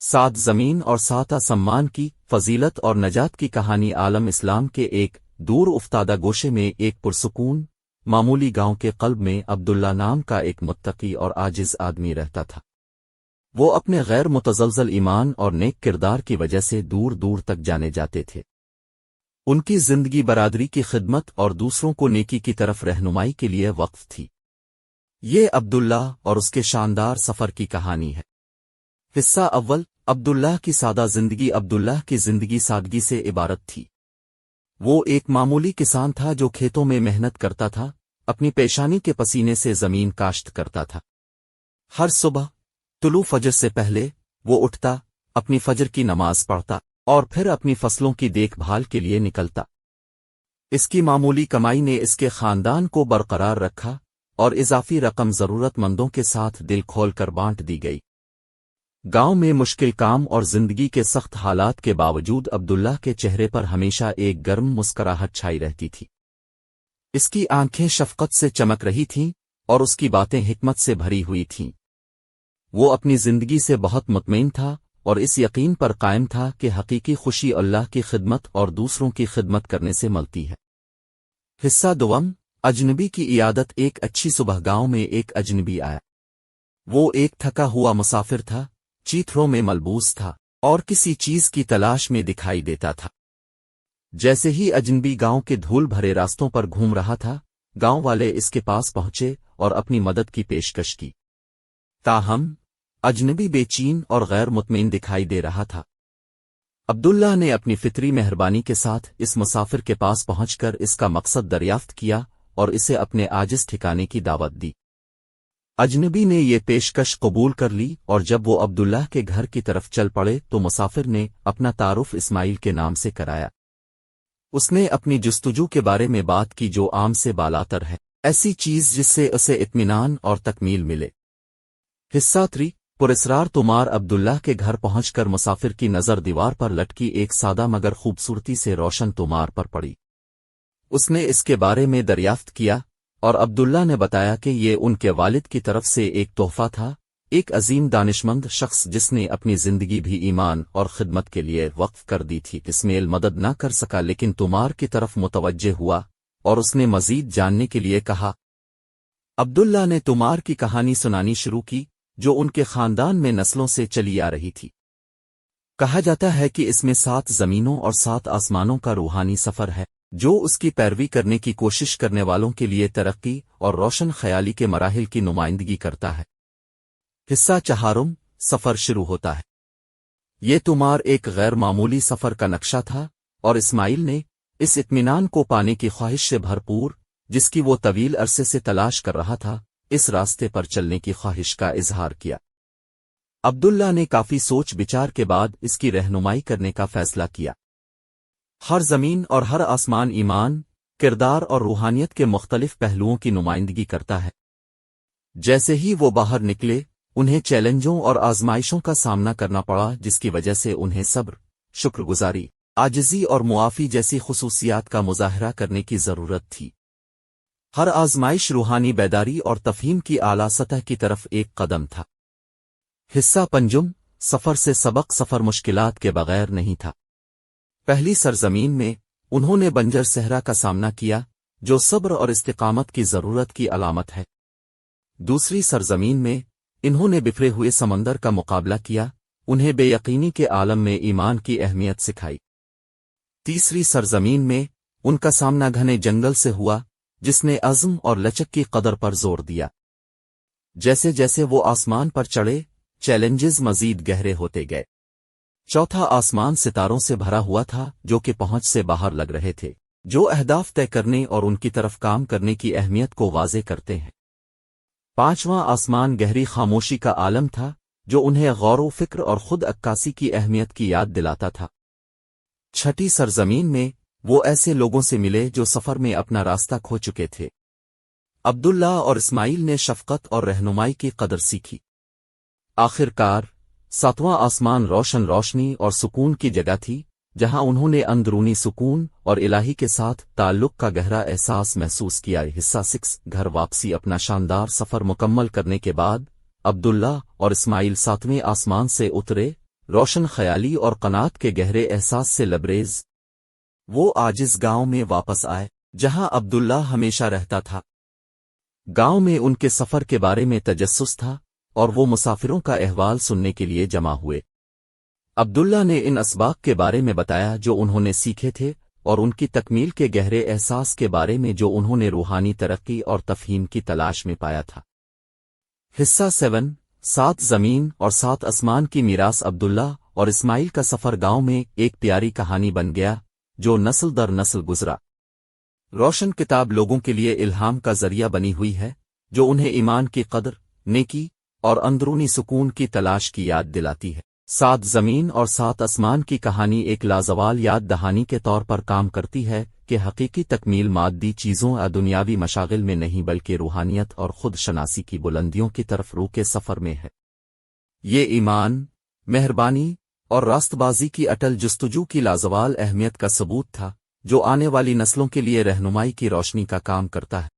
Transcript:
سات زمین اور سات آسمان کی فضیلت اور نجات کی کہانی عالم اسلام کے ایک دور افتادہ گوشے میں ایک پرسکون معمولی گاؤں کے قلب میں عبداللہ نام کا ایک متقی اور عاجز آدمی رہتا تھا۔ وہ اپنے غیر متزلزل ایمان اور نیک کردار کی وجہ سے دور دور تک جانے جاتے تھے۔ ان کی زندگی برادری کی خدمت اور دوسروں کو نیکی کی طرف رہنمائی کے لیے وقف تھی۔ یہ عبداللہ اور اس کے شاندار سفر کی کہانی ہے۔ حصہ اول، عبداللہ کی سادہ زندگی۔ عبداللہ کی زندگی سادگی سے عبارت تھی۔ وہ ایک معمولی کسان تھا جو کھیتوں میں محنت کرتا تھا، اپنی پیشانی کے پسینے سے زمین کاشت کرتا تھا۔ ہر صبح طلوع فجر سے پہلے وہ اٹھتا، اپنی فجر کی نماز پڑھتا اور پھر اپنی فصلوں کی دیکھ بھال کے لیے نکلتا۔ اس کی معمولی کمائی نے اس کے خاندان کو برقرار رکھا اور اضافی رقم ضرورت مندوں کے ساتھ دل کھول کر بانٹ دی گئی۔ گاؤں میں مشکل کام اور زندگی کے سخت حالات کے باوجود عبداللہ کے چہرے پر ہمیشہ ایک گرم مسکراہٹ چھائی رہتی تھی۔ اس کی آنکھیں شفقت سے چمک رہی تھیں اور اس کی باتیں حکمت سے بھری ہوئی تھیں۔ وہ اپنی زندگی سے بہت مطمئن تھا اور اس یقین پر قائم تھا کہ حقیقی خوشی اللہ کی خدمت اور دوسروں کی خدمت کرنے سے ملتی ہے۔ حصہ دوم، اجنبی کی عیادت۔ ایک اچھی صبح گاؤں میں ایک اجنبی آیا۔ وہ ایک تھکا ہوا مسافر تھا، چیتھڑوں میں ملبوس تھا اور کسی چیز کی تلاش میں دکھائی دیتا تھا۔ جیسے ہی اجنبی گاؤں کے دھول بھرے راستوں پر گھوم رہا تھا، گاؤں والے اس کے پاس پہنچے اور اپنی مدد کی پیشکش کی۔ تاہم اجنبی بے چین اور غیر مطمئن دکھائی دے رہا تھا۔ عبداللہ نے اپنی فطری مہربانی کے ساتھ اس مسافر کے پاس پہنچ کر اس کا مقصد دریافت کیا اور اسے اپنے عاجز ٹھکانے کی دعوت دی۔ اجنبی نے یہ پیشکش قبول کر لی اور جب وہ عبداللہ کے گھر کی طرف چل پڑے تو مسافر نے اپنا تعارف اسماعیل کے نام سے کرایا۔ اس نے اپنی جستجو کے بارے میں بات کی جو عام سے بالاتر ہے، ایسی چیز جس سے اسے اطمینان اور تکمیل ملے۔ حصہ تری، پراسرار تمار۔ عبداللہ کے گھر پہنچ کر مسافر کی نظر دیوار پر لٹکی ایک سادہ مگر خوبصورتی سے روشن تمار پر پڑی۔ اس نے اس کے بارے میں دریافت کیا اور عبداللہ نے بتایا کہ یہ ان کے والد کی طرف سے ایک تحفہ تھا، ایک عظیم دانشمند شخص جس نے اپنی زندگی بھی ایمان اور خدمت کے لیے وقف کر دی تھی۔ اسماعیل مدد نہ کر سکا لیکن تمار کی طرف متوجہ ہوا اور اس نے مزید جاننے کے لیے کہا۔ عبداللہ نے تمار کی کہانی سنانی شروع کی جو ان کے خاندان میں نسلوں سے چلی آ رہی تھی۔ کہا جاتا ہے کہ اس میں 7 زمینوں اور 7 آسمانوں کا روحانی سفر ہے جو اس کی پیروی کرنے کی کوشش کرنے والوں کے لیے ترقی اور روشن خیالی کے مراحل کی نمائندگی کرتا ہے۔ حصہ چہارم، سفر شروع ہوتا ہے۔ یہ تمار ایک غیر معمولی سفر کا نقشہ تھا اور اسماعیل نے اس اطمینان کو پانے کی خواہش سے بھرپور، جس کی وہ طویل عرصے سے تلاش کر رہا تھا، اس راستے پر چلنے کی خواہش کا اظہار کیا۔ عبداللہ نے کافی سوچ بچار کے بعد اس کی رہنمائی کرنے کا فیصلہ کیا۔ ہر زمین اور ہر آسمان ایمان، کردار اور روحانیت کے مختلف پہلوؤں کی نمائندگی کرتا ہے۔ جیسے ہی وہ باہر نکلے، انہیں چیلنجوں اور آزمائشوں کا سامنا کرنا پڑا جس کی وجہ سے انہیں صبر، شکر گزاری، عاجزی اور معافی جیسی خصوصیات کا مظاہرہ کرنے کی ضرورت تھی۔ ہر آزمائش روحانی بیداری اور تفہیم کی اعلیٰ سطح کی طرف ایک قدم تھا۔ حصہ پنجم، سفر سے سبق۔ سفر مشکلات کے بغیر نہیں تھا۔ پہلی سرزمین میں انہوں نے بنجر صحرا کا سامنا کیا جو صبر اور استقامت کی ضرورت کی علامت ہے۔ دوسری سرزمین میں انہوں نے بکھرے ہوئے سمندر کا مقابلہ کیا، انہیں بے یقینی کے عالم میں ایمان کی اہمیت سکھائی۔ تیسری سرزمین میں ان کا سامنا گھنے جنگل سے ہوا جس نے عزم اور لچک کی قدر پر زور دیا۔ جیسے جیسے وہ آسمان پر چڑھے، چیلنجز مزید گہرے ہوتے گئے۔ چوتھا آسمان ستاروں سے بھرا ہوا تھا جو کہ پہنچ سے باہر لگ رہے تھے، جو اہداف طے کرنے اور ان کی طرف کام کرنے کی اہمیت کو واضح کرتے ہیں۔ پانچواں آسمان گہری خاموشی کا عالم تھا جو انہیں غور و فکر اور خود عکاسی کی اہمیت کی یاد دلاتا تھا۔ چھٹی سرزمین میں وہ ایسے لوگوں سے ملے جو سفر میں اپنا راستہ کھو چکے تھے۔ عبداللہ اور اسماعیل نے شفقت اور رہنمائی کی قدر سیکھی۔ آخر کار ساتواں آسمان روشنی اور سکون کی جگہ تھی جہاں انہوں نے اندرونی سکون اور الہی کے ساتھ تعلق کا گہرا احساس محسوس کیا۔ حصہ 6، گھر واپسی۔ اپنا شاندار سفر مکمل کرنے کے بعد عبداللہ اور اسماعیل 7ویں آسمان سے اترے روشن خیالی اور قناعت کے گہرے احساس سے لبریز وہ عاجز گاؤں میں واپس آئے جہاں عبداللہ ہمیشہ رہتا تھا۔ گاؤں میں ان کے سفر کے بارے میں تجسس تھا اور وہ مسافروں کا احوال سننے کے لیے جمع ہوئے۔ عبداللہ نے ان اسباق کے بارے میں بتایا جو انہوں نے سیکھے تھے اور ان کی تکمیل کے گہرے احساس کے بارے میں جو انہوں نے روحانی ترقی اور تفہیم کی تلاش میں پایا تھا۔ حصہ 7 زمین اور 7 آسمان کی میراث عبداللہ اور اسماعیل کا سفر گاؤں میں ایک پیاری کہانی بن گیا جو نسل در نسل گزرا۔ روشن کتاب لوگوں کے لیے الہام کا ذریعہ بنی ہوئی ہے جو انہیں ایمان کی قدر، نیکی اور اندرونی سکون کی تلاش کی یاد دلاتی ہے۔ 7 زمین اور 7 آسمان کی کہانی ایک لازوال یاد دہانی کے طور پر کام کرتی ہے کہ حقیقی تکمیل مادی چیزوں یا دنیاوی مشاغل میں نہیں بلکہ روحانیت اور خود شناسی کی بلندیوں کی طرف روح کے سفر میں ہے۔ یہ ایمان، مہربانی اور راست بازی کی اٹل جستجو کی لازوال اہمیت کا ثبوت تھا جو آنے والی نسلوں کے لیے رہنمائی کی روشنی کا کام کرتا ہے۔